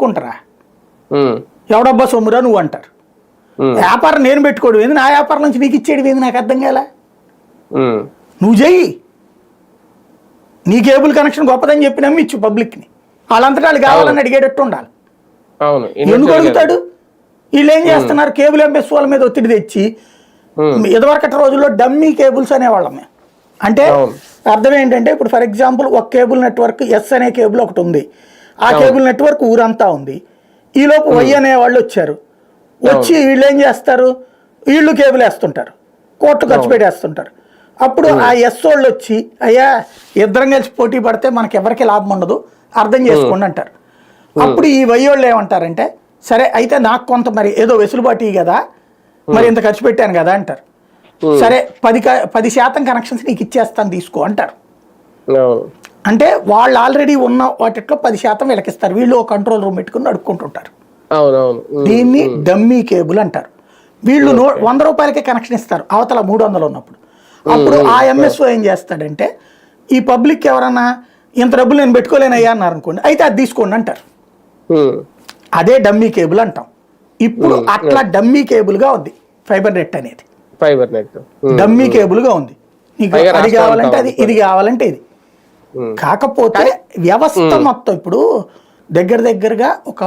కుంటారా ఎవడబ్బా సొమ్మురా నువ్వు అంటారు. వ్యాపారం నేను పెట్టుకోవడం ఏంది, నా వ్యాపారం నుంచి నీకు ఇచ్చేది ఏంది, నాకు అర్థం కాల. నువ్వు చెయ్యి, నీ కేబుల్ కనెక్షన్ గొప్పదని చెప్పి నమ్మి ఇచ్చు పబ్లిక్ని. వాళ్ళంతటా వాళ్ళు కావాలని అడిగేటట్టు ఉండాలి. ఎందుకు అడుగుతాడు? వీళ్ళు ఏం చేస్తున్నారు, కేబుల్ ఎంఎస్ వాళ్ళ మీద ఒత్తిడి తెచ్చి ఇదివరకటి రోజుల్లో డమ్మీ కేబుల్స్ అనేవాళ్ళమే. అంటే అర్థం ఏంటంటే, ఇప్పుడు ఫర్ ఎగ్జాంపుల్ ఒక కేబుల్ నెట్వర్క్ ఎస్ అనే కేబుల్ ఒకటి ఉంది, ఆ కేబుల్ నెట్వర్క్ ఊరంతా ఉంది. ఈలోపు వై అనే వాళ్ళు వచ్చారు, వచ్చి వీళ్ళు ఏం చేస్తారు, వీళ్ళు కేబుల్ వేస్తుంటారు, కోట్లు ఖర్చు పెట్టేస్తుంటారు. అప్పుడు ఆ ఎస్ వాళ్ళు వచ్చి, అయ్యా ఇద్దరం కలిసి పోటీ పడితే మనకి ఎవరికి లాభం ఉండదు, అర్థం చేసుకోండి అంటారు. అప్పుడు ఈ వై వాళ్ళు ఏమంటారంటే, సరే అయితే నాకు కొంత మరి ఏదో వెసులుబాటు కదా, మరి ఇంత ఖర్చు పెట్టాను కదా అంటారు. సరే 10% కనెక్షన్స్ నీకు ఇచ్చేస్తాను తీసుకో అంటారు. అంటే వాళ్ళు ఆల్రెడీ ఉన్న వాటిలో 10% వీళ్ళకిస్తారు. వీళ్ళు కంట్రోల్ రూమ్ పెట్టుకుని నడుపుకుంటుంటారు. దీన్ని డమ్మీ కేబుల్ అంటారు. వీళ్ళు 100 రూపాయలకే కనెక్షన్ ఇస్తారు అవతల 300 ఉన్నప్పుడు. అప్పుడు ఆ ఎంఎస్ఓ ఏం చేస్తాడంటే, ఈ పబ్లిక్ ఎవరన్నా ఇంత డబ్బులు నేను పెట్టుకోలేనయ్యా అన్నారు అనుకోండి, అయితే అది తీసుకోండి అంటారు. అదే డమ్మీ కేబుల్ అంటాం. ఇప్పుడు అట్లా డమ్మీ కేబుల్ గా ఉంది ఫైబర్ నెట్ అనేది. ఫైబర్ నెట్ డమ్మీ కేబుల్ గా ఉంది. నీకు అది కావాలంటే అది, ఇది కావాలంటే ఇది. కాకపోతే వ్యవస్థ మొత్తం ఇప్పుడు దగ్గరగా ఒక